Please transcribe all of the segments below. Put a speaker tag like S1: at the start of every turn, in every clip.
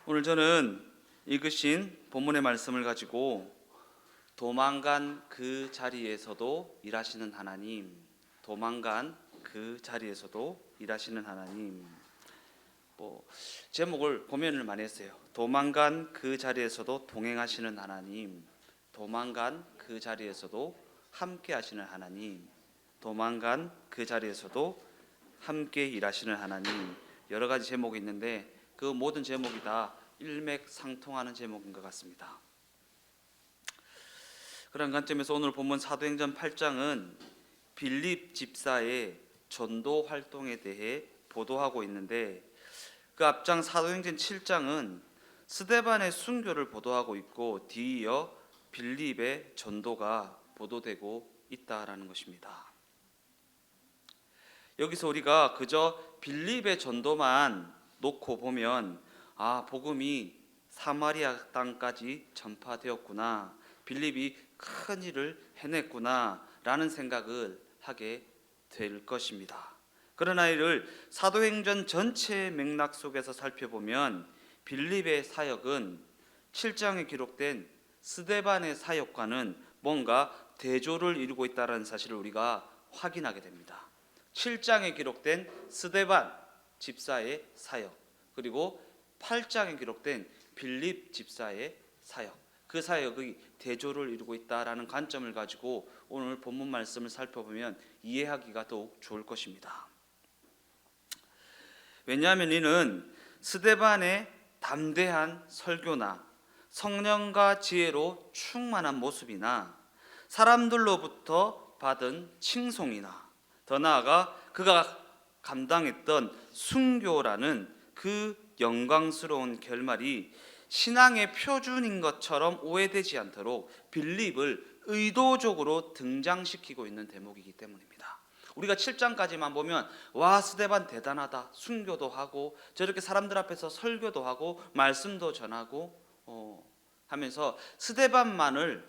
S1: 오늘 저는 읽으신 본문의 말씀을 가지고 도망간 그 자리에서도 일하시는 하나님, 도망간 그 자리에서도 일하시는 하나님. 제목을 고민을 많이 했어요. 도망간 그 자리에서도 동행하시는 하나님, 도망간 그 자리에서도 함께 하시는 하나님, 도망간 그 자리에서도 함께 일하시는 하나님. 여러 가지 제목이 있는데 그 모든 제목이 다 일맥상통하는 제목인 것 같습니다. 그런 관점에서 오늘 본문 사도행전 8장은 빌립 집사의 전도 활동에 대해 보도하고 있는데, 그 앞장 사도행전 7장은 스데반의 순교를 보도하고 있고 뒤이어 빌립의 전도가 보도되고 있다라는 것입니다. 여기서 우리가 그저 빌립의 전도만 놓고 보면 복음이 사마리아 땅까지 전파되었구나, 빌립이 큰 일을 해냈구나 라는 생각을 하게 될 것입니다. 그러나 이를 사도행전 전체의 맥락 속에서 살펴보면 빌립의 사역은 7장에 기록된 스데반의 사역과는 뭔가 대조를 이루고 있다는 사실을 우리가 확인하게 됩니다. 7장에 기록된 스데반 집사의 사역, 그리고 8장에 기록된 빌립 집사의 사역, 그 사역의 대조를 이루고 있다라는 관점을 가지고 오늘 본문 말씀을 살펴보면 이해하기가 더욱 좋을 것입니다. 왜냐하면 이는 스데반의 담대한 설교나 성령과 지혜로 충만한 모습이나 사람들로부터 받은 칭송이나 더 나아가 그가 감당했던 순교라는 그 영광스러운 결말이 신앙의 표준인 것처럼 오해되지 않도록 빌립을 의도적으로 등장시키고 있는 대목이기 때문입니다. 우리가 7장까지만 보면 스데반 대단하다, 순교도 하고 저렇게 사람들 앞에서 설교도 하고 말씀도 전하고 하면서 스데반만을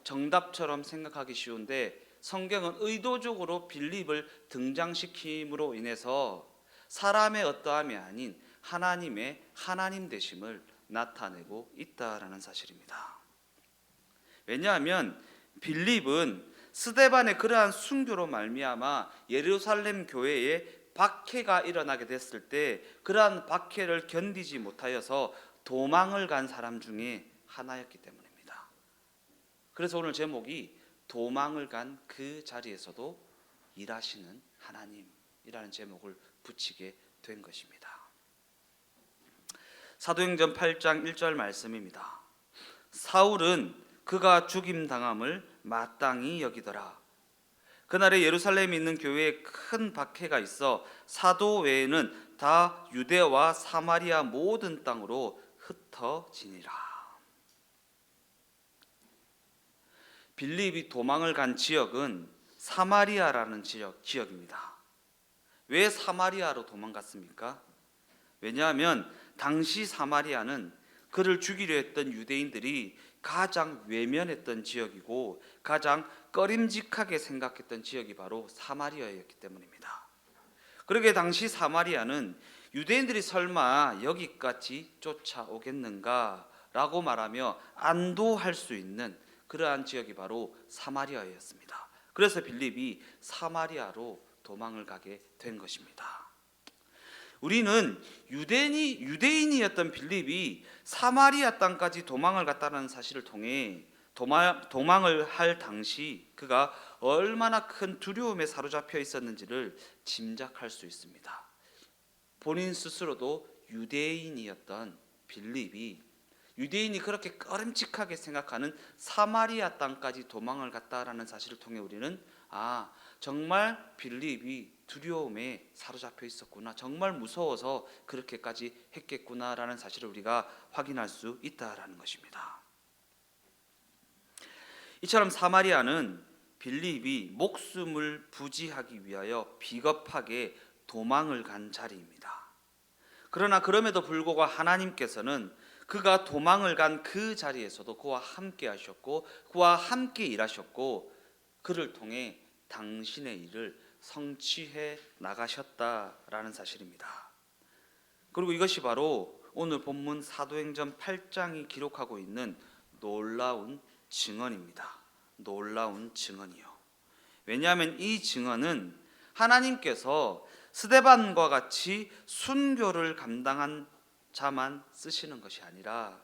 S1: 정답처럼 생각하기 쉬운데, 성경은 의도적으로 빌립을 등장시킴으로 인해서 사람의 어떠함이 아닌 하나님의 하나님 되심을 나타내고 있다라는 사실입니다. 왜냐하면 빌립은 스데반의 그러한 순교로 말미암아 예루살렘 교회에 박해가 일어나게 됐을 때 그러한 박해를 견디지 못하여서 도망을 간 사람 중에 하나였기 때문입니다. 그래서 오늘 제목이 도망을 간 그 자리에서도 일하시는 하나님이라는 제목을 붙이게 된 것입니다. 사도행전 8장 1절 말씀입니다. 사울은 그가 죽임당함을 마땅히 여기더라. 그날에 예루살렘에 있는 교회에 큰 박해가 있어 사도 외에는 다 유대와 사마리아 모든 땅으로 흩어지니라. 빌립이 도망을 간 지역은 사마리아라는 지역입니다. 왜 사마리아로 도망갔습니까? 왜냐하면 당시 사마리아는 그를 죽이려 했던 유대인들이 가장 외면했던 지역이고 가장 꺼림직하게 생각했던 지역이 바로 사마리아였기 때문입니다. 그러기에 당시 사마리아는 유대인들이 설마 여기까지 쫓아오겠는가 라고 말하며 안도할 수 있는 그러한 지역이 바로 사마리아였습니다. 그래서 빌립이 사마리아로 도망을 가게 된 것입니다. 우리는 유대인이었던 빌립이 사마리아 땅까지 도망을 갔다는 사실을 통해 도망을 할 당시 그가 얼마나 큰 두려움에 사로잡혀 있었는지를 짐작할 수 있습니다. 본인 스스로도 유대인이었던 빌립이 유대인이 그렇게 꺼림칙하게 생각하는 사마리아 땅까지 도망을 갔다라는 사실을 통해 우리는 정말 빌립이 두려움에 사로잡혀 있었구나, 정말 무서워서 그렇게까지 했겠구나라는 사실을 우리가 확인할 수 있다라는 것입니다. 이처럼 사마리아는 빌립이 목숨을 부지하기 위하여 비겁하게 도망을 간 자리입니다. 그러나 그럼에도 불구하고 하나님께서는 그가 도망을 간 그 자리에서도 그와 함께 하셨고 그와 함께 일하셨고 그를 통해 당신의 일을 성취해 나가셨다라는 사실입니다. 그리고 이것이 바로 오늘 본문 사도행전 8장이 기록하고 있는 놀라운 증언입니다. 놀라운 증언이요. 왜냐하면 이 증언은 하나님께서 스데반과 같이 순교를 감당한 자만 쓰시는 것이 아니라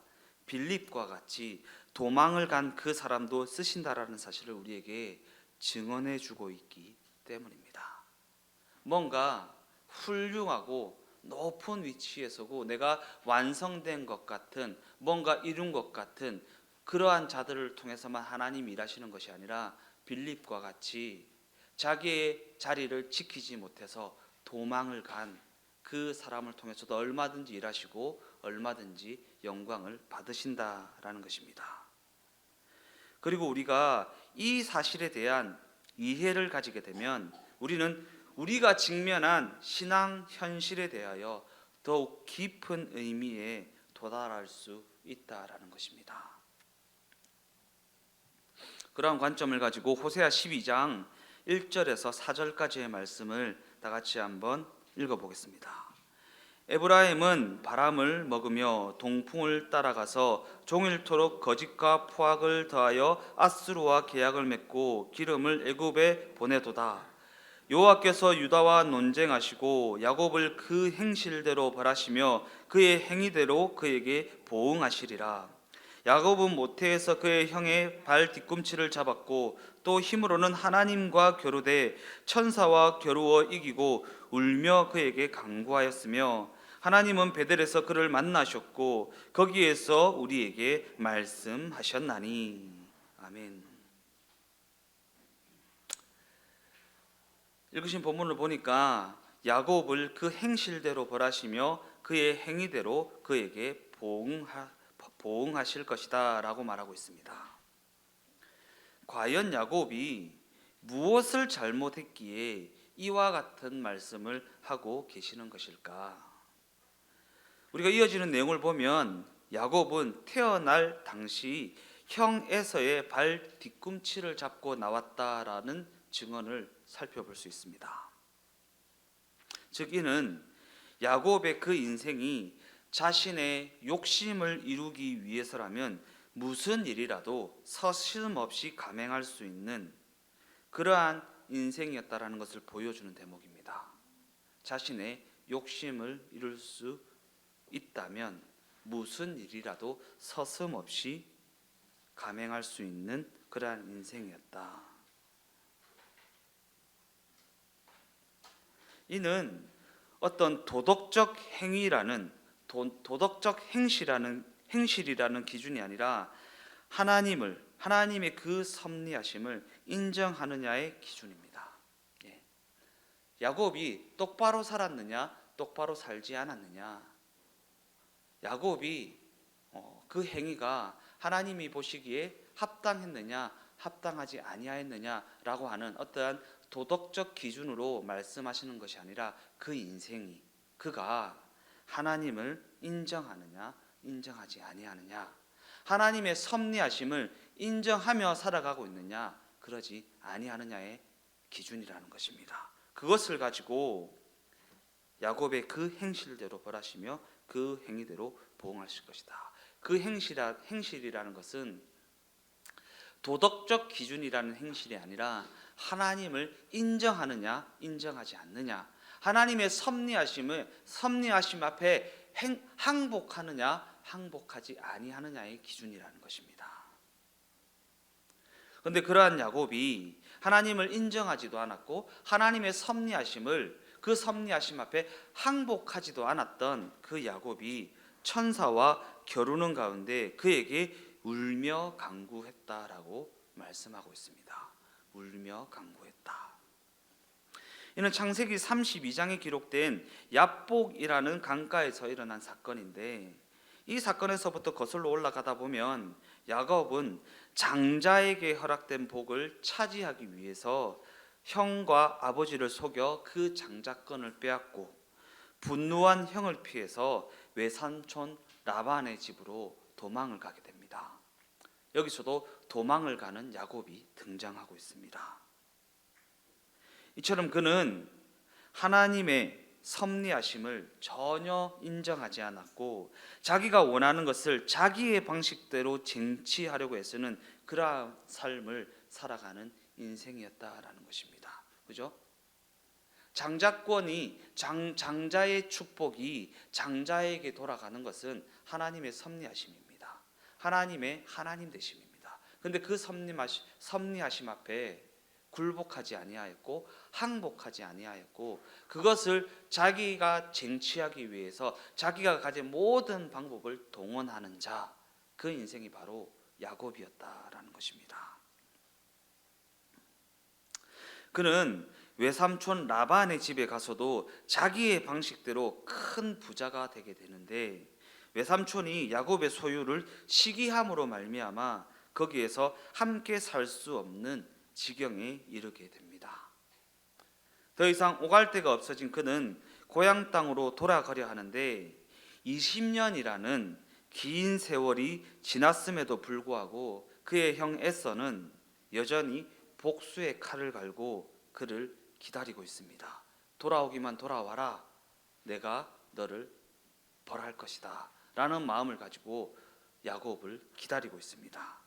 S1: 빌립과 같이 도망을 간 그 사람도 쓰신다라는 사실을 우리에게 증언해 주고 있기 때문입니다. 뭔가 훌륭하고 높은 위치에 서고 내가 완성된 것 같은, 뭔가 이룬 것 같은 그러한 자들을 통해서만 하나님이 일하시는 것이 아니라 빌립과 같이 자기의 자리를 지키지 못해서 도망을 간 그 사람을 통해서도 얼마든지 일하시고 얼마든지 영광을 받으신다라는 것입니다. 그리고 우리가 이 사실에 대한 이해를 가지게 되면 우리는 우리가 직면한 신앙 현실에 대하여 더욱 깊은 의미에 도달할 수 있다라는 것입니다. 그러한 관점을 가지고 호세아 12장 1절에서 4절까지의 말씀을 다 같이 한번 읽어보겠습니다. 에브라임은 바람을 먹으며 동풍을 따라가서 종일토록 거짓과 포악을 더하여 아수르와 계약을 맺고 기름을 애굽에 보내도다. 여호와께서 유다와 논쟁하시고 야곱을 그 행실대로 벌하시며 그의 행위대로 그에게 보응하시리라. 야곱은 모태에서 그의 형의 발 뒤꿈치를 잡았고 또 힘으로는 하나님과 겨루되 천사와 겨루어 이기고 울며 그에게 간구하였으며 하나님은 베델에서 그를 만나셨고 거기에서 우리에게 말씀하셨나니. 아멘. 읽으신 본문을 보니까 야곱을 그 행실대로 벌하시며 그의 행위대로 그에게 보응하실 것이다 라고 말하고 있습니다. 과연 야곱이 무엇을 잘못했기에 이와 같은 말씀을 하고 계시는 것일까? 우리가 이어지는 내용을 보면 야곱은 태어날 당시 형 에서의 발 뒤꿈치를 잡고 나왔다라는 증언을 살펴볼 수 있습니다. 즉 이는 야곱의 그 인생이 자신의 욕심을 이루기 위해서라면 무슨 일이라도 서슴없이 감행할 수 있는 그러한 인생이었다라는 것을 보여주는 대목입니다. 자신의 욕심을 이룰 수 있다면 무슨 일이라도 서슴없이 감행할 수 있는 그러한 인생이었다. 이는 어떤 도덕적 행위라는 도덕적 행실이라는 기준이 아니라 하나님의 그 섭리하심을 인정하느냐의 기준입니다. 야곱이 똑바로 살았느냐, 똑바로 살지 않았느냐, 야곱이 그 행위가 하나님이 보시기에 합당했느냐, 합당하지 아니하였느냐라고 하는 어떠한 도덕적 기준으로 말씀하시는 것이 아니라 그 인생이 그가 하나님을 인정하느냐 인정하지 아니하느냐, 하나님의 섭리하심을 인정하며 살아가고 있느냐 그러지 아니하느냐의 기준이라는 것입니다. 그것을 가지고 야곱의 그 행실대로 벌하시며 그 행위대로 보응하실 것이다. 그 행실이라는 것은 도덕적 기준이라는 행실이 아니라 하나님을 인정하느냐 인정하지 않느냐, 하나님의 섭리하심 앞에 항복하느냐 항복하지 아니하느냐의 기준이라는 것입니다. 그런데 그러한 야곱이 하나님을 인정하지도 않았고 하나님의 그 섭리하심 앞에 항복하지도 않았던 그 야곱이 천사와 겨루는 가운데 그에게 울며 간구했다라고 말씀하고 있습니다. 울며 간구했다. 이는 창세기 32장에 기록된 얍복이라는 강가에서 일어난 사건인데, 이 사건에서부터 거슬러 올라가다 보면 야곱은 장자에게 허락된 복을 차지하기 위해서 형과 아버지를 속여 그 장자권을 빼앗고 분노한 형을 피해서 외삼촌 라반의 집으로 도망을 가게 됩니다. 여기서도 도망을 가는 야곱이 등장하고 있습니다. 이처럼 그는 하나님의 섭리하심을 전혀 인정하지 않았고 자기가 원하는 것을 자기의 방식대로 쟁취하려고 해서는 그러한 삶을 살아가는 인생이었다라는 것입니다. 그죠? 장자권이 장자의 축복이 장자에게 돌아가는 것은 하나님의 섭리하심입니다. 하나님의 하나님 되심입니다. 그런데 그 섭리하심 앞에 굴복하지 아니하였고 항복하지 아니하였고 그것을 자기가 쟁취하기 위해서 자기가 가진 모든 방법을 동원하는 자, 그 인생이 바로 야곱이었다라는 것입니다. 그는 외삼촌 라반의 집에 가서도 자기의 방식대로 큰 부자가 되게 되는데 외삼촌이 야곱의 소유를 시기함으로 말미암아 거기에서 함께 살 수 없는 지경에 이르게 됩니다. 더 이상 오갈 데가 없어진 그는 고향 땅으로 돌아가려 하는데 20년이라는 긴 세월이 지났음에도 불구하고 그의 형 에서는 여전히 복수의 칼을 갈고 그를 기다리고 있습니다. 돌아오기만 돌아와라. 내가 너를 벌할 것이다. 라는 마음을 가지고 야곱을 기다리고 있습니다.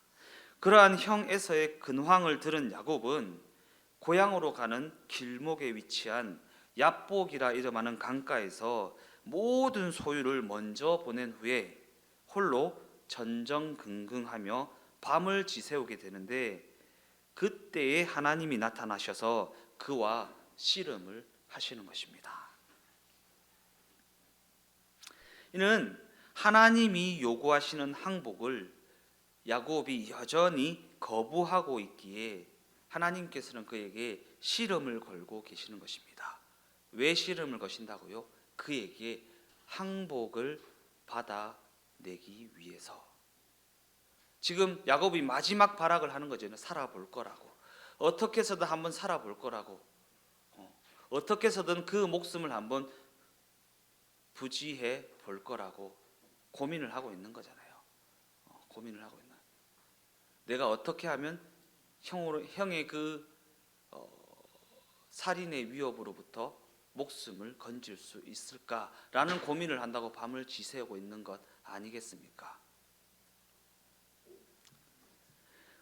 S1: 그러한 형 에서의 근황을 들은 야곱은 고향으로 가는 길목에 위치한 얍복이라 이름하는 강가에서 모든 소유를 먼저 보낸 후에 홀로 전전긍긍하며 밤을 지새우게 되는데 그때에 하나님이 나타나셔서 그와 씨름을 하시는 것입니다. 이는 하나님이 요구하시는 항복을 야곱이 여전히 거부하고 있기에 하나님께서는 그에게 씨름을 걸고 계시는 것입니다. 왜 씨름을 거신다고요? 그에게 항복을 받아내기 위해서. 지금 야곱이 마지막 발악을 하는 거죠. 살아볼 거라고. 어떻게 해서든 한번 살아볼 거라고. 어떻게 해서든 그 목숨을 한번 부지해 볼 거라고 고민을 하고 있는 거잖아요. 고민을 하고 있는. 내가 어떻게 하면 형의 그 살인의 위협으로부터 목숨을 건질 수 있을까라는 고민을 한다고 밤을 지새우고 있는 것 아니겠습니까?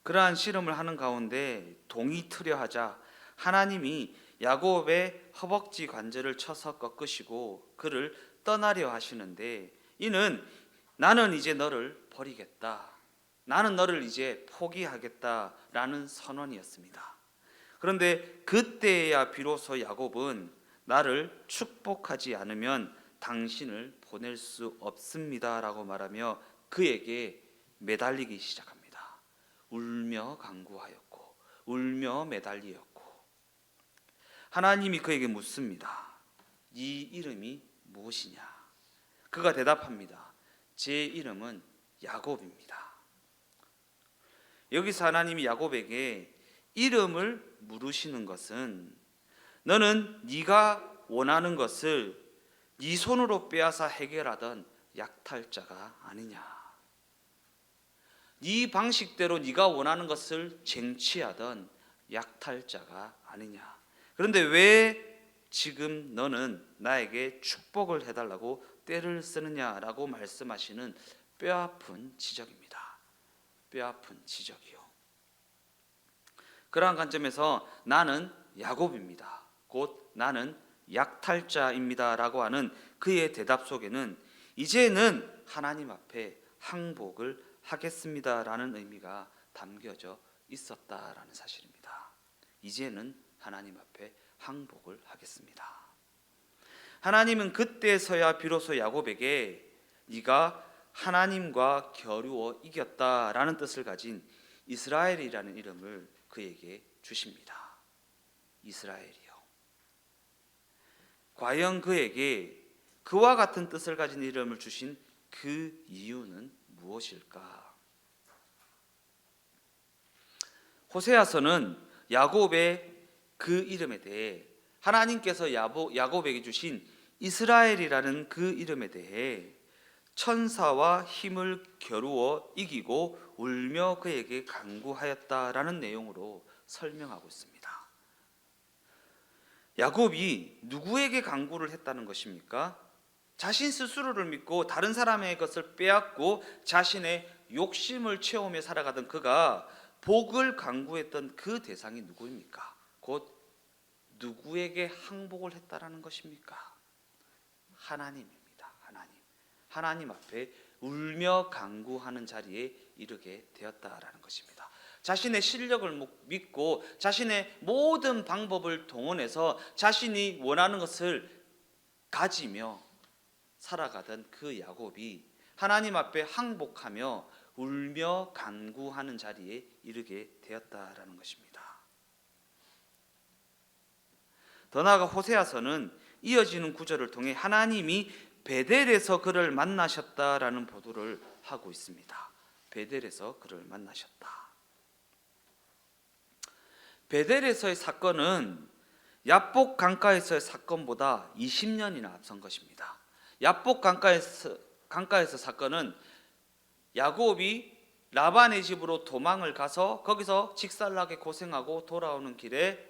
S1: 그러한 씨름을 하는 가운데 동이 트려 하자 하나님이 야곱의 허벅지 관절을 쳐서 꺾으시고 그를 떠나려 하시는데 이는 나는 이제 너를 버리겠다. 나는 너를 이제 포기하겠다라는 선언이었습니다. 그런데 그때야 비로소 야곱은 나를 축복하지 않으면 당신을 보낼 수 없습니다라고 말하며 그에게 매달리기 시작합니다. 울며 간구하였고 울며 매달리었고 하나님이 그에게 묻습니다. 이 이름이 무엇이냐? 그가 대답합니다. 제 이름은 야곱입니다. 여기서 하나님이 야곱에게 이름을 물으시는 것은 너는 네가 원하는 것을 네 손으로 빼앗아 해결하던 약탈자가 아니냐? 네 방식대로 네가 원하는 것을 쟁취하던 약탈자가 아니냐? 그런데 왜 지금 너는 나에게 축복을 해달라고 떼를 쓰느냐라고 말씀하시는 뼈아픈 지적입니다. 뼈아픈 지적이요. 그러한 관점에서 나는 야곱입니다. 곧 나는 약탈자입니다라고 하는 그의 대답 속에는 이제는 하나님 앞에 항복을 하겠습니다라는 의미가 담겨져 있었다라는 사실입니다. 이제는 하나님 앞에 항복을 하겠습니다. 하나님은 그때서야 비로소 야곱에게 네가 하나님과 겨루어 이겼다라는 뜻을 가진 이스라엘이라는 이름을 그에게 주십니다. 이스라엘이요. 과연 그에게 그와 같은 뜻을 가진 이름을 주신 그 이유는 무엇일까? 호세아서는 야곱의 그 이름에 대해 하나님께서 야곱에게 주신 이스라엘이라는 그 이름에 대해 천사와 힘을 겨루어 이기고 울며 그에게 간구하였다라는 내용으로 설명하고 있습니다. 야곱이 누구에게 간구를 했다는 것입니까? 자신 스스로를 믿고 다른 사람의 것을 빼앗고 자신의 욕심을 채우며 살아가던 그가 복을 간구했던 그 대상이 누구입니까? 곧 누구에게 항복을 했다라는 것입니까? 하나님입니다. 하나님 앞에 울며 간구하는 자리에 이르게 되었다라는 것입니다. 자신의 실력을 믿고 자신의 모든 방법을 동원해서 자신이 원하는 것을 가지며 살아가던 그 야곱이 하나님 앞에 항복하며 울며 간구하는 자리에 이르게 되었다라는 것입니다. 더 나아가 호세아서는 이어지는 구절을 통해 하나님이 베델에서 그를 만나셨다라는 보도를 하고 있습니다. 베델에서 그를 만나셨다. 베델에서의 사건은 야복 강가에서의 사건보다 20년이나 앞선 것입니다. 야복 강가에서 사건은 야곱이 라반의 집으로 도망을 가서 거기서 직살나게 고생하고 돌아오는 길에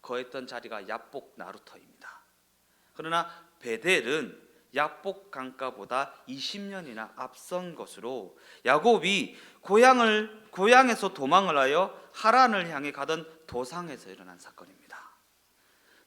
S1: 거했던 자리가 야복 나루터입니다. 그러나 베델은 야복 강가보다 20년이나 앞선 것으로 야곱이 고향에서 도망을 하여 하란을 향해 가던 도상에서 일어난 사건입니다.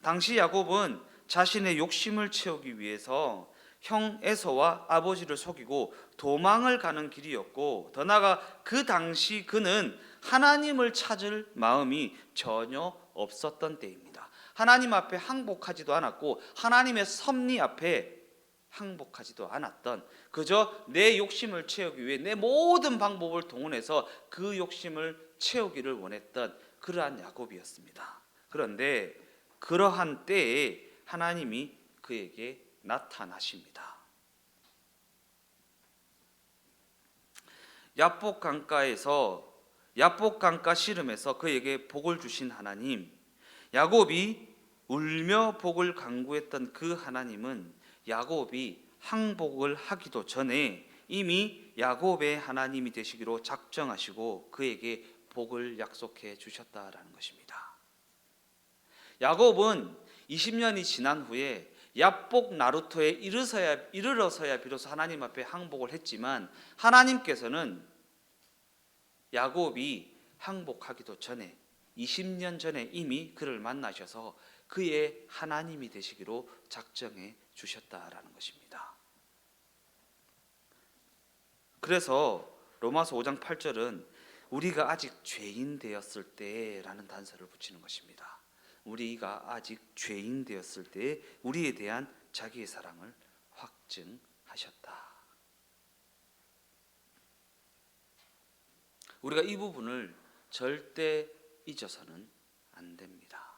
S1: 당시 야곱은 자신의 욕심을 채우기 위해서 형 에서와 아버지를 속이고 도망을 가는 길이었고, 더 나아가 그 당시 그는 하나님을 찾을 마음이 전혀 없었던 때입니다. 하나님 앞에 항복하지도 않았고 하나님의 섭리 앞에 항복하지도 않았던, 그저 내 욕심을 채우기 위해 내 모든 방법을 동원해서 그 욕심을 채우기를 원했던 그러한 야곱이었습니다. 그런데 그러한 때에 하나님이 그에게 나타나십니다. 야복 강가 씨름에서 그에게 복을 주신 하나님, 야곱이 울며 복을 간구했던 그 하나님은 야곱이 항복을 하기도 전에 이미 야곱의 하나님이 되시기로 작정하시고 그에게 복을 약속해 주셨다라는 것입니다. 야곱은 20년이 지난 후에 야복 나루토에 이르러서야 비로소 하나님 앞에 항복을 했지만, 하나님께서는 야곱이 항복하기도 전에 20년 전에 이미 그를 만나셔서 그의 하나님이 되시기로 작정해 주셨다라는 것입니다. 그래서 로마서 5장 8절은 우리가 아직 죄인 되었을 때라는 단서를 붙이는 것입니다. 우리가 아직 죄인 되었을 때 우리에 대한 자기의 사랑을 확증하셨다. 우리가 이 부분을 절대 잊어서는 안 됩니다.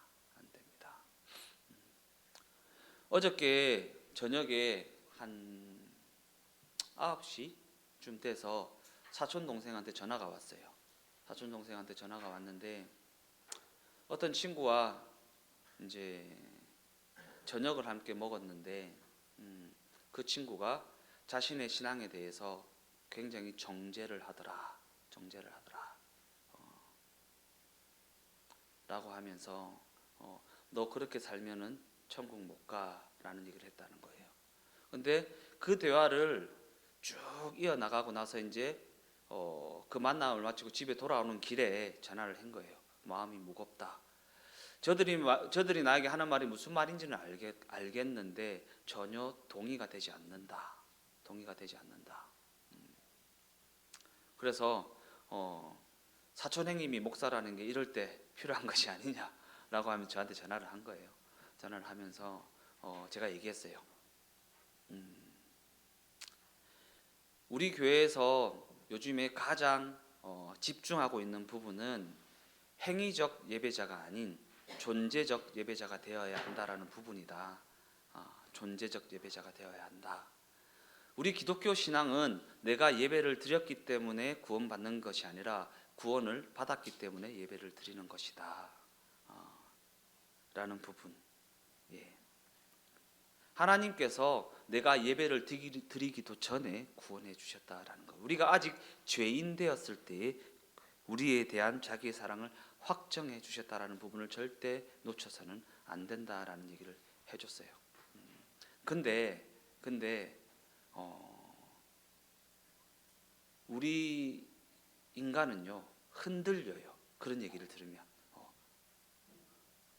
S1: 어저께 저녁에 한 9시쯤 돼서 사촌 동생한테 전화가 왔어요. 사촌 동생한테 전화가 왔는데 어떤 친구와 이제 저녁을 함께 먹었는데 그 친구가 자신의 신앙에 대해서 굉장히 정죄를 하더라 라고 하면서 너 그렇게 살면은 천국 못 가라는 얘기를 했다는 거예요. 근데 그 대화를 쭉 이어나가고 나서 이제 그 만남을 마치고 집에 돌아오는 길에 전화를 한 거예요. 마음이 무겁다. 저들이 나에게 하는 말이 무슨 말인지는 알겠는데 전혀 동의가 되지 않는다. 그래서 사촌 형님이 목사라는 게 이럴 때 필요한 것이 아니냐라고 하면 저한테 전화를 한 거예요. 전화를 하면서 제가 얘기했어요. 우리 교회에서 요즘에 가장 집중하고 있는 부분은 행위적 예배자가 아닌 존재적 예배자가 되어야 한다라는 부분이다. 존재적 예배자가 되어야 한다. 우리 기독교 신앙은 내가 예배를 드렸기 때문에 구원받는 것이 아니라 구원을 받았기 때문에 예배를 드리는 것이다. 라는 부분. 예. 하나님께서 내가 예배를 드리기도 전에 구원해 주셨다라는 것. 우리가 아직 죄인 되었을 때에 우리에 대한 자기의 사랑을 확정해 주셨다라는 부분을 절대 놓쳐서는 안 된다라는 얘기를 해줬어요. 근데 우리 인간은요 흔들려요. 그런 얘기를 들으면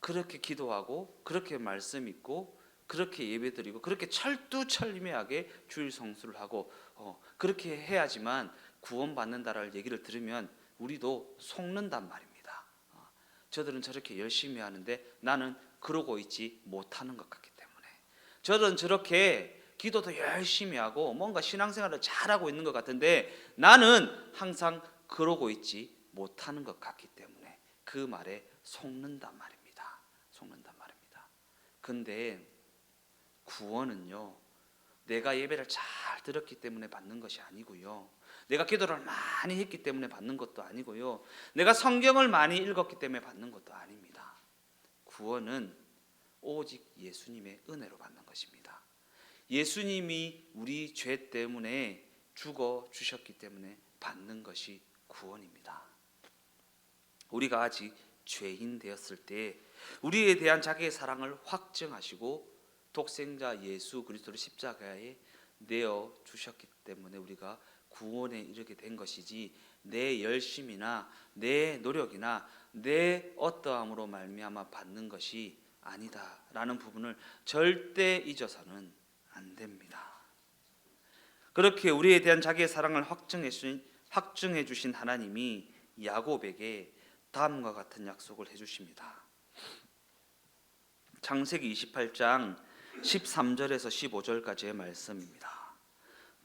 S1: 그렇게 기도하고 그렇게 말씀 읽고 그렇게 예배드리고 그렇게 철두철미하게 주일 성수를 하고 그렇게 해야지만 구원받는다라는 얘기를 들으면 우리도 속는단 말입니다. 저들은 저렇게 열심히 하는데 나는 그러고 있지 못하는 것 같기 때문에, 저들은 저렇게 기도도 열심히 하고 뭔가 신앙생활을 잘하고 있는 것 같은데 나는 항상 그러고 있지 못하는 것 같기 때문에 그 말에 속는단 말입니다. 근데 구원은요 내가 예배를 잘 들었기 때문에 받는 것이 아니고요, 내가 기도를 많이 했기 때문에 받는 것도 아니고요, 내가 성경을 많이 읽었기 때문에 받는 것도 아닙니다. 구원은 오직 예수님의 은혜로 받는 것입니다. 예수님이 우리 죄 때문에 죽어 주셨기 때문에 받는 것이 구원입니다. 우리가 아직 죄인 되었을 때 우리에 대한 자기의 사랑을 확증하시고 독생자 예수 그리스도를 십자가에 내어 주셨기 때문에 우리가 구원에 이르게 된 것이지, 내 열심이나 내 노력이나 내 어떠함으로 말미암아 받는 것이 아니다라는 부분을 절대 잊어서는 안 됩니다. 그렇게 우리에 대한 자기의 사랑을 확증해 주신 하나님이 야곱에게 다음과 같은 약속을 해주십니다. 창세기 28장 13절에서 15절까지의 말씀입니다.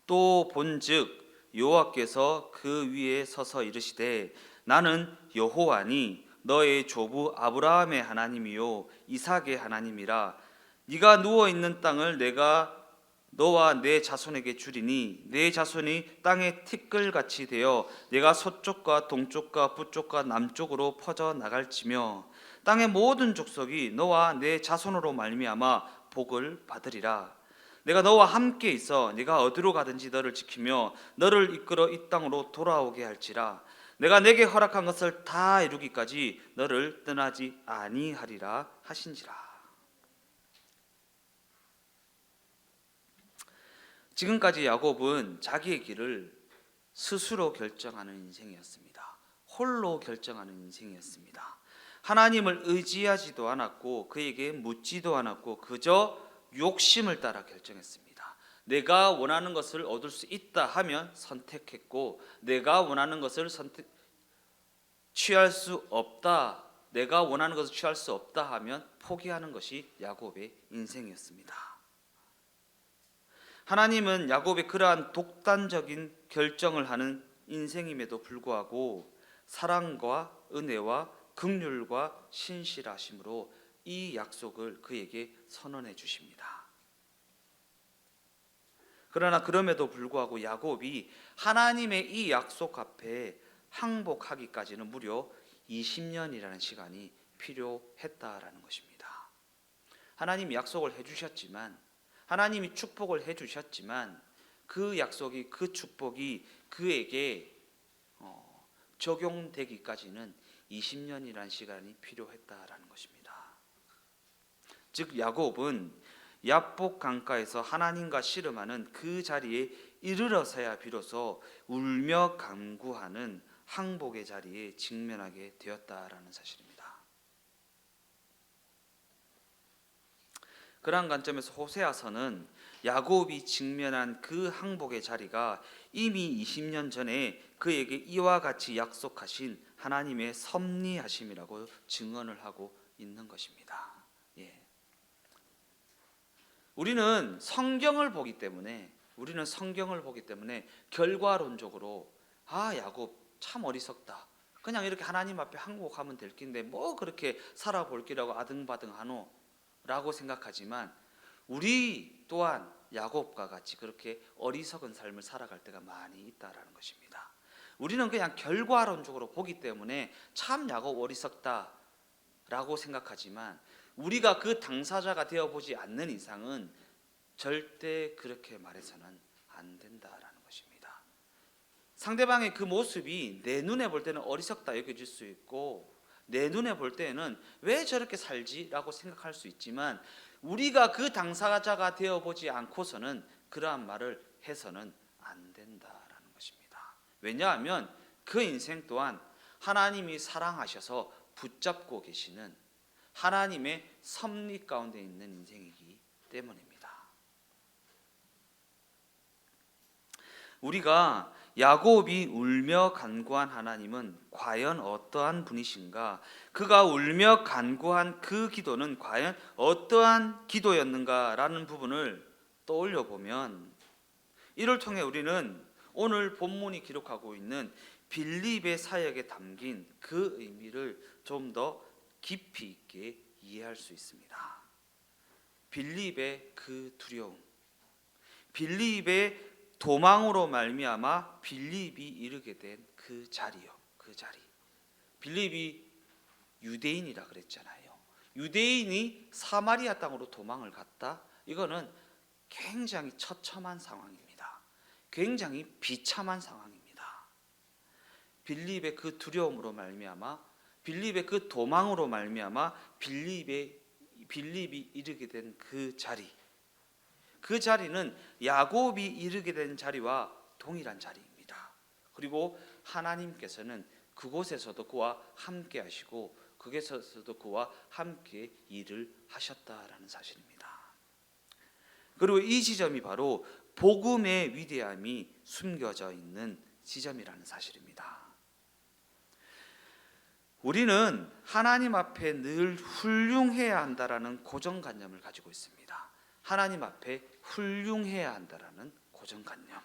S1: 또 본즉 여호와께서 그 위에 서서 이르시되 나는 여호와니 너의 조부 아브라함의 하나님이요 이삭의 하나님이라. 네가 누워 있는 땅을 내가 너와 내 자손에게 주리니 내 자손이 땅의 티끌같이 되어 내가 서쪽과 동쪽과 북쪽과 남쪽으로 퍼져 나갈지며 땅의 모든 족속이 너와 내 자손으로 말미암아 복을 받으리라. 내가 너와 함께 있어 네가 어디로 가든지 너를 지키며 너를 이끌어 이 땅으로 돌아오게 할지라. 내가 내게 허락한 것을 다 이루기까지 너를 떠나지 아니하리라 하신지라. 지금까지 야곱은 자기의 길을 스스로 결정하는 인생이었습니다. 홀로 결정하는 인생이었습니다. 하나님을 의지하지도 않았고 그에게 묻지도 않았고 그저 욕심을 따라 결정했습니다. 내가 원하는 것을 얻을 수 있다 하면 선택했고, 내가 원하는 것을 취할 수 없다, 내가 원하는 것을 취할 수 없다 하면 포기하는 것이 야곱의 인생이었습니다. 하나님은 야곱의 그러한 독단적인 결정을 하는 인생임에도 불구하고 사랑과 은혜와 긍휼과 신실하심으로 이 약속을 그에게 선언해 주십니다. 그러나 그럼에도 불구하고 야곱이 하나님의 이 약속 앞에 항복하기까지는 무려 20년이라는 시간이 필요했다라는 것입니다. 하나님이 약속을 해주셨지만, 하나님이 축복을 해주셨지만 그 약속이, 그 축복이 그에게 적용되기까지는 20년이라는 시간이 필요했다라는 것입니다. 즉 야곱은 야복 강가에서 하나님과 씨름하는 그 자리에 이르러서야 비로소 울며 간구하는 항복의 자리에 직면하게 되었다라는 사실입니다. 그러한 관점에서 호세아서는 야곱이 직면한 그 항복의 자리가 이미 20년 전에 그에게 이와 같이 약속하신 하나님의 섭리하심이라고 증언을 하고 있는 것입니다. 우리는 성경을 보기 때문에 결과론적으로 야곱 참 어리석다, 그냥 이렇게 하나님 앞에 항복하면 될 긴데 뭐 그렇게 살아볼 기라고 아등바등하노 라고 생각하지만, 우리 또한 야곱과 같이 그렇게 어리석은 삶을 살아갈 때가 많이 있다라는 것입니다. 우리는 그냥 결과론적으로 보기 때문에 참 야곱 어리석다 라고 생각하지만, 우리가 그 당사자가 되어보지 않는 이상은 절대 그렇게 말해서는 안 된다라는 것입니다. 상대방의 그 모습이 내 눈에 볼 때는 어리석다 여겨질 수 있고, 내 눈에 볼 때에는 왜 저렇게 살지라고 생각할 수 있지만 우리가 그 당사자가 되어보지 않고서는 그러한 말을 해서는 안 된다라는 것입니다. 왜냐하면 그 인생 또한 하나님이 사랑하셔서 붙잡고 계시는 하나님의 섭리 가운데 있는 인생이기 때문입니다. 우리가 야곱이 울며 간구한 하나님은 과연 어떠한 분이신가? 그가 울며 간구한 그 기도는 과연 어떠한 기도였는가라는 부분을 떠올려 보면 이를 통해 우리는 오늘 본문이 기록하고 있는 빌립의 사역에 담긴 그 의미를 좀 더 깊이 있게 이해할 수 있습니다. 빌립의 그 두려움, 빌립의 도망으로 말미암아 빌립이 이르게 된 그 자리요, 그 자리. 빌립이 유대인이라 그랬잖아요. 유대인이 사마리아 땅으로 도망을 갔다. 이거는 굉장히 처참한 상황입니다. 굉장히 비참한 상황입니다. 빌립의 그 두려움으로 말미암아, 빌립의 그 도망으로 말미암아 빌립이 이르게 된 그 자리. 그 자리는 야곱이 이르게 된 자리와 동일한 자리입니다. 그리고 하나님께서는 그곳에서도 그와 함께 하시고 그곳에서도 그와 함께 일을 하셨다라는 사실입니다. 그리고 이 지점이 바로 복음의 위대함이 숨겨져 있는 지점이라는 사실입니다. 우리는 하나님 앞에 늘 훌륭해야 한다라는 고정관념을 가지고 있습니다. 하나님 앞에 훌륭해야 한다라는 고정관념.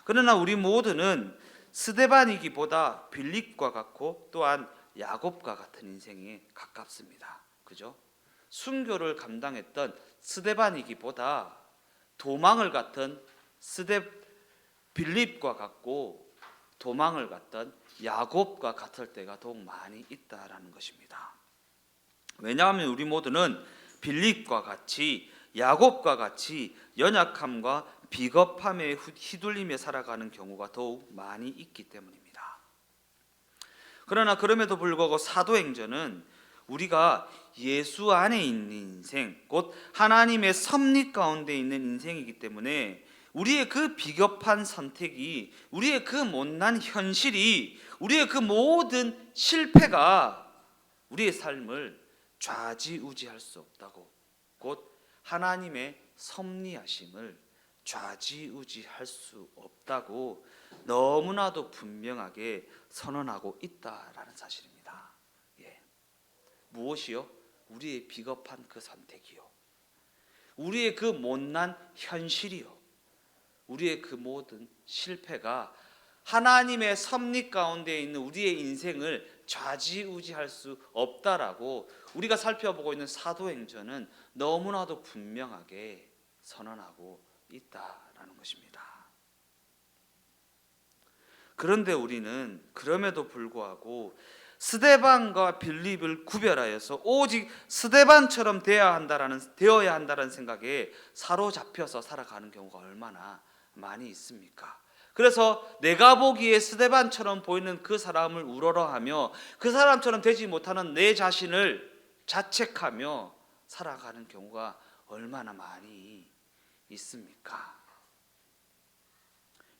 S1: 그러나 우리 모두는 스데반이기보다 빌립과 같고 또한 야곱과 같은 인생에 가깝습니다. 그죠? 순교를 감당했던 스데반이기보다 도망을 갔던 빌립과 같고 도망을 갔던 야곱과 같을 때가 더욱 많이 있다라는 것입니다. 왜냐하면 우리 모두는 빌립과 같이 야곱과 같이 연약함과 비겁함에 휘둘리며 살아가는 경우가 더욱 많이 있기 때문입니다. 그러나 그럼에도 불구하고 사도행전은 우리가 예수 안에 있는 인생, 곧 하나님의 섭리 가운데 있는 인생이기 때문에 우리의 그 비겁한 선택이, 우리의 그 못난 현실이, 우리의 그 모든 실패가 우리의 삶을 좌지우지할 수 없다고, 곧 하나님의 섭리하심을 좌지우지할 수 없다고 너무나도 분명하게 선언하고 있다라는 사실입니다. 무엇이요? 우리의 비겁한 그 선택이요, 우리의 그 못난 현실이요, 우리의 그 모든 실패가 하나님의 섭리 가운데 있는 우리의 인생을 좌지우지할 수 없다라고 우리가 살펴보고 있는 사도행전은 너무나도 분명하게 선언하고 있다라는 것입니다. 그런데 우리는 그럼에도 불구하고 스데반과 빌립을 구별하여서 오직 스데반처럼 되어야 한다라는 생각에 사로잡혀서 살아가는 경우가 얼마나 많이 있습니까? 그래서 내가 보기에 스데반처럼 보이는 그 사람을 우러러하며 그 사람처럼 되지 못하는 내 자신을 자책하며 살아가는 경우가 얼마나 많이 있습니까?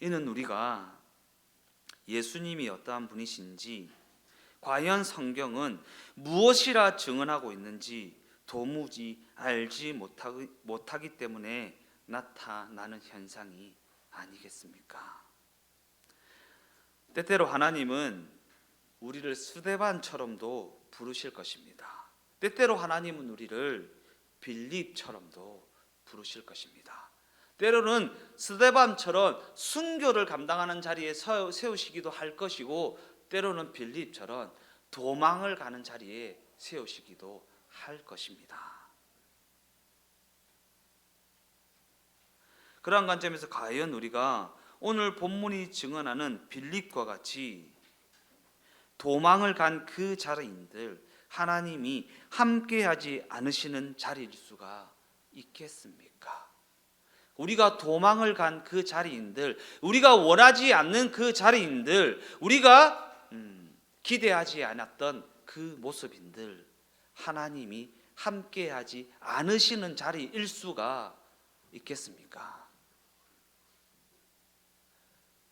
S1: 이는 우리가 예수님이 어떠한 분이신지, 과연 성경은 무엇이라 증언하고 있는지 도무지 알지 못하기 때문에 나타나는 현상이 아니겠습니까? 때때로 하나님은 우리를 스데반처럼도 부르실 것입니다. 때때로 하나님은 우리를 빌립처럼도 부르실 것입니다. 때로는 스데반처럼 순교를 감당하는 자리에 세우시기도 할 것이고, 때로는 빌립처럼 도망을 가는 자리에 세우시기도 할 것입니다. 그러한 관점에서 과연 우리가 오늘 본문이 증언하는 빌립과 같이 도망을 간 그 자리인들, 하나님이 함께하지 않으시는 자리일 수가 있겠습니까? 우리가 도망을 간 그 자리인들, 우리가 원하지 않는 그 자리인들, 우리가 기대하지 않았던 그 모습인들 하나님이 함께하지 않으시는 자리일 수가 있겠습니까?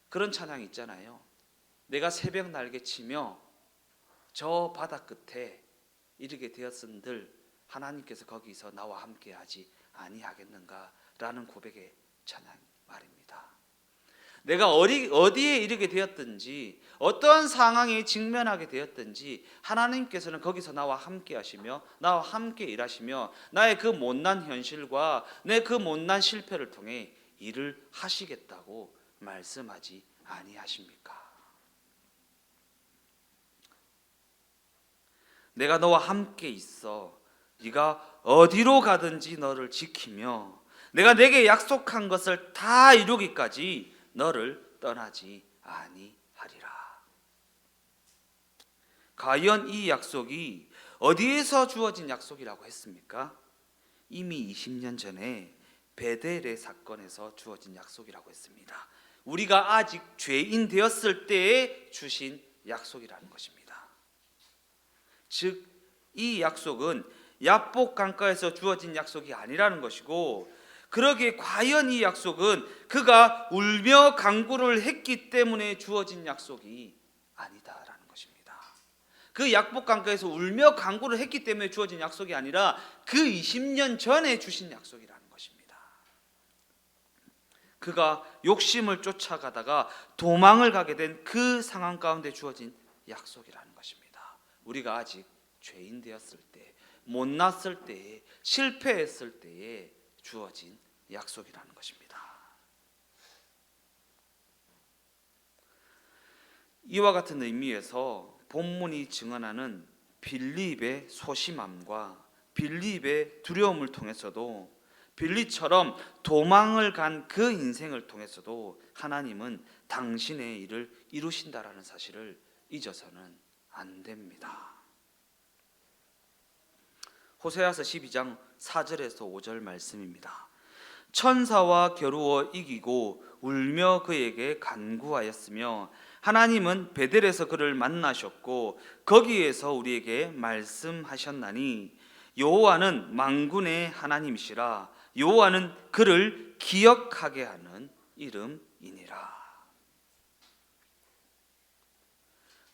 S1: 그런 찬양 있잖아요. 내가 새벽 날개치며 저 바다 끝에 이르게 되었은들 하나님께서 거기서 나와 함께하지 아니하겠는가라는 고백의 찬양 말입니다. 내가 어디에 이르게 되었든지 어떠한 상황에 직면하게 되었든지 하나님께서는 거기서 나와 함께 하시며 나와 함께 일하시며 나의 그 못난 현실과 내 그 못난 실패를 통해 일을 하시겠다고 말씀하지 아니하십니까? 내가 너와 함께 있어 네가 어디로 가든지 너를 지키며 내가 내게 약속한 것을 다 이루기까지 너를 떠나지 아니하리라. 과연 이 약속이 어디에서 주어진 약속이라고 했습니까? 이미 20년 전에 베델의 사건에서 주어진 약속이라고 했습니다. 우리가 아직 죄인 되었을 때에 주신 약속이라는 것입니다. 즉, 이 약속은 야복 강가에서 주어진 약속이 아니라는 것이고, 그러기에 과연 이 약속은 그가 울며 간구를 했기 때문에 주어진 약속이 아니다라는 것입니다. 그 야복 강가에서 울며 간구를 했기 때문에 주어진 약속이 아니라 그 20년 전에 주신 약속이라는 것입니다. 그가 욕심을 쫓아가다가 도망을 가게 된 그 상황 가운데 주어진 약속이라는 것입니다. 우리가 아직 죄인 되었을 때, 못났을 때에, 실패했을 때에 주어진 약속이라는 것입니다. 이와 같은 의미에서 본문이 증언하는 빌립의 소심함과 빌립의 두려움을 통해서도, 빌립처럼 도망을 간 그 인생을 통해서도 하나님은 당신의 일을 이루신다라는 사실을 잊어서는 안 됩니다. 호세아서 12장 4절에서 5절 말씀입니다. 천사와 겨루어 이기고 울며 그에게 간구하였으며 하나님은 베델에서 그를 만나셨고 거기에서 우리에게 말씀하셨나니 여호와는 만군의 하나님이시라. 여호와는 그를 기억하게 하는 이름이니라.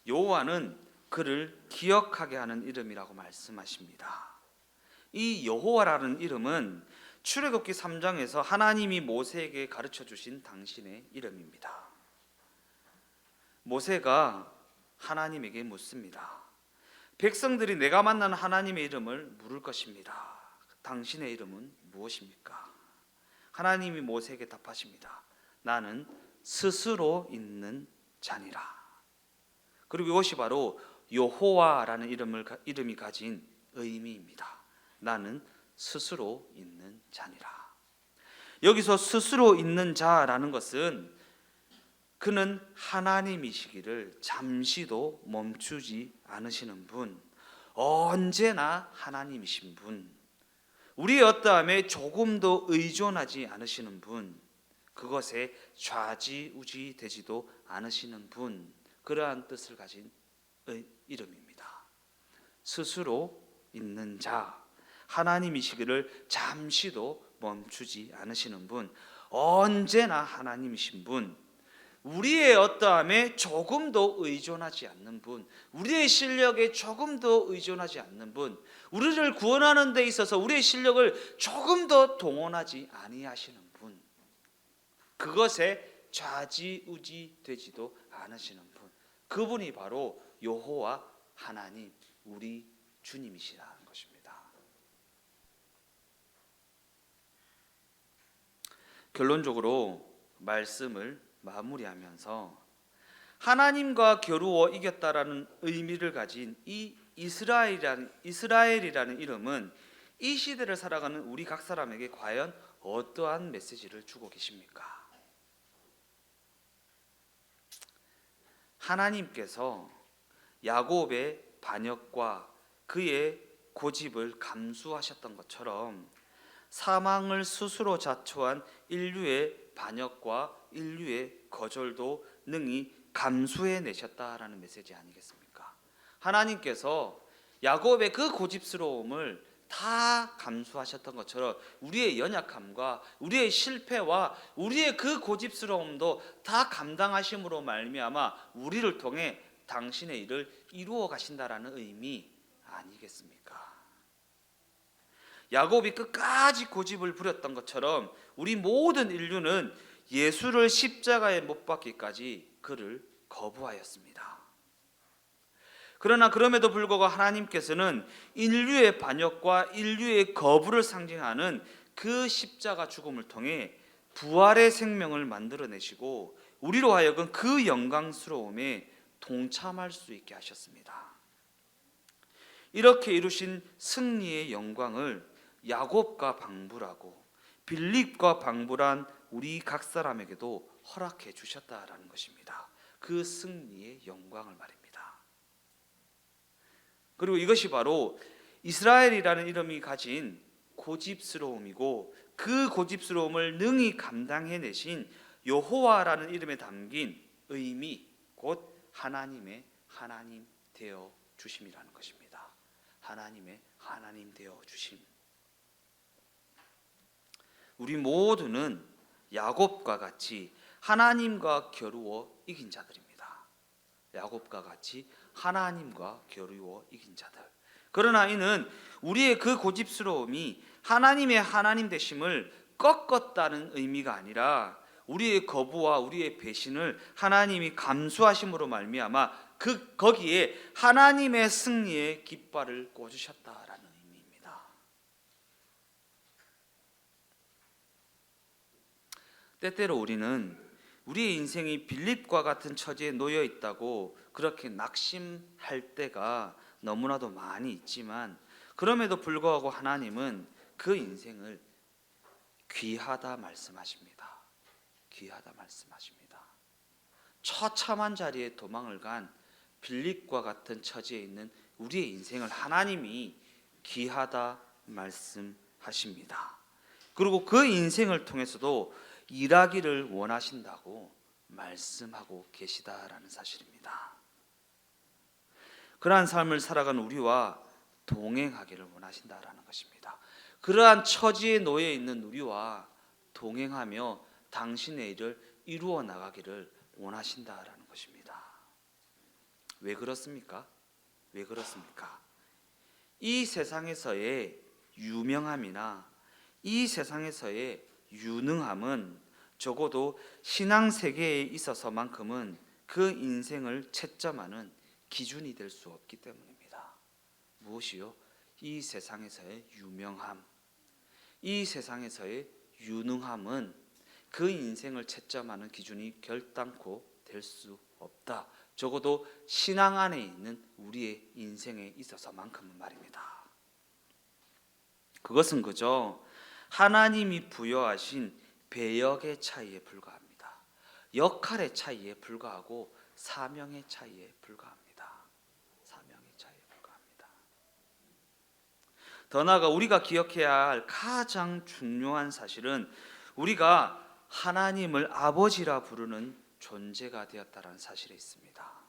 S1: 여호와는 그를 기억하게 하는 이름이라고 말씀하십니다. 이 여호와라는 이름은 출애굽기 3장에서 하나님이 모세에게 가르쳐 주신 당신의 이름입니다. 모세가 하나님에게 묻습니다. 백성들이 내가 만난 하나님의 이름을 물을 것입니다. 당신의 이름은 무엇입니까? 하나님이 모세에게 답하십니다. 나는 스스로 있는 자니라. 그리고 이것이 바로 여호와라는 이름이 가진 의미입니다. 나는 스스로 있는 자니라. 여기서 스스로 있는 자라는 것은 그는 하나님이시기를 잠시도 멈추지 않으시는 분, 언제나 하나님이신 분, 우리의 어떠함에 조금도 의존하지 않으시는 분, 그것에 좌지우지 되지도 않으시는 분, 그러한 뜻을 가진 이름입니다. 스스로 있는 자, 하나님이시기를 잠시도 멈추지 않으시는 분, 언제나 하나님이신 분, 우리의 어떠함에 조금도 의존하지 않는 분, 우리의 실력에 조금도 의존하지 않는 분, 우리를 구원하는 데 있어서 우리의 실력을 조금도 동원하지 아니하시는 분, 그것에 좌지우지 되지도 않으시는 분, 그분이 바로 여호와 하나님, 우리 주님이시라는 것입니다. 결론적으로 말씀을 마무리하면서 하나님과 겨루어 이겼다라는 의미를 가진 이 이스라엘이라는 이름은 이 시대를 살아가는 우리 각 사람에게 과연 어떠한 메시지를 주고 계십니까? 하나님께서 야곱의 반역과 그의 고집을 감수하셨던 것처럼 사망을 스스로 자초한 인류의 반역과 인류의 거절도 능히 감수해내셨다라는 메시지 아니겠습니까? 하나님께서 야곱의 그 고집스러움을 다 감수하셨던 것처럼 우리의 연약함과 우리의 실패와 우리의 그 고집스러움도 다 감당하심으로 말미암아 우리를 통해 당신의 일을 이루어 가신다라는 의미 아니겠습니까? 야곱이 끝까지 고집을 부렸던 것처럼 우리 모든 인류는 예수를 십자가에 못 박기까지 그를 거부하였습니다. 그러나 그럼에도 불구하고 하나님께서는 인류의 반역과 인류의 거부를 상징하는 그 십자가 죽음을 통해 부활의 생명을 만들어내시고 우리로 하여금 그 영광스러움에 동참할 수 있게 하셨습니다. 이렇게 이루신 승리의 영광을 야곱과 방불하고 빌립과 방불한 우리 각 사람에게도 허락해 주셨다라는 것입니다. 그 승리의 영광을 말입니다. 그리고 이것이 바로 이스라엘이라는 이름이 가진 고집스러움이고 그 고집스러움을 능히 감당해내신 여호와라는 이름에 담긴 의미, 곧 하나님의 하나님 되어 주심이라는 것입니다. 하나님의 하나님 되어 주심. 우리 모두는 야곱과 같이 하나님과 겨루어 이긴 자들입니다. 야곱과 같이 하나님과 겨루어 이긴 자들. 그러나 이는 우리의 그 고집스러움이 하나님의 하나님 되심을 꺾었다는 의미가 아니라 우리의 거부와 우리의 배신을 하나님이 감수하심으로 말미암아 거기에 하나님의 승리의 깃발을 꽂으셨다라는 의미입니다. 때때로 우리는 우리의 인생이 빌립과 같은 처지에 놓여 있다고 그렇게 낙심할 때가 너무나도 많이 있지만 그럼에도 불구하고 하나님은 그 인생을 귀하다 말씀하십니다. 귀하다 말씀하십니다. 처참한 자리에 도망을 간 빌립과 같은 처지에 있는 우리의 인생을 하나님이 귀하다 말씀하십니다. 그리고 그 인생을 통해서도 일하기를 원하신다고 말씀하고 계시다라는 사실입니다. 그러한 삶을 살아가는 우리와 동행하기를 원하신다라는 것입니다. 그러한 처지에 놓여 있는 우리와 동행하며 당신의 일을 이루어 나가기를 원하신다라는 것입니다. 왜 그렇습니까? 왜 그렇습니까? 이 세상에서의 유명함이나 이 세상에서의 유능함은 적어도 신앙 세계에 있어서만큼은 그 인생을 채점하는 기준이 될 수 없기 때문입니다. 무엇이요? 이 세상에서의 유명함, 이 세상에서의 유능함은 그 인생을 채점하는 기준이 결단코 될 수 없다. 적어도 신앙 안에 있는 우리의 인생에 있어서만큼은 말입니다. 그것은 그저 하나님이 부여하신 배역의 차이에 불과합니다. 역할의 차이에 불과하고 사명의 차이에 불과합니다. 사명의 차이에 불과합니다. 더 나아가 우리가 기억해야 할 가장 중요한 사실은 우리가 하나님을 아버지라 부르는 존재가 되었다는 사실에 있습니다.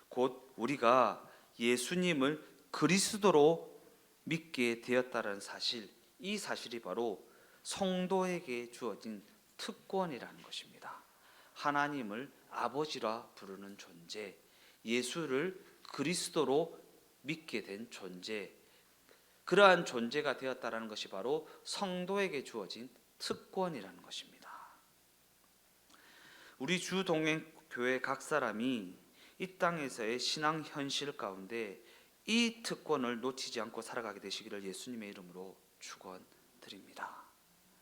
S1: 곧 우리가 예수님을 그리스도로 믿게 되었다는 사실, 이 사실이 바로 성도에게 주어진 특권이라는 것입니다. 하나님을 아버지라 부르는 존재, 예수를 그리스도로 믿게 된 존재, 그러한 존재가 되었다는 것이 바로 성도에게 주어진 특권이라는 것입니다. 우리 주동행교회 각 사람이 이 땅에서의 신앙 현실 가운데 이 특권을 놓치지 않고 살아가게 되시기를 예수님의 이름으로 축원드립니다.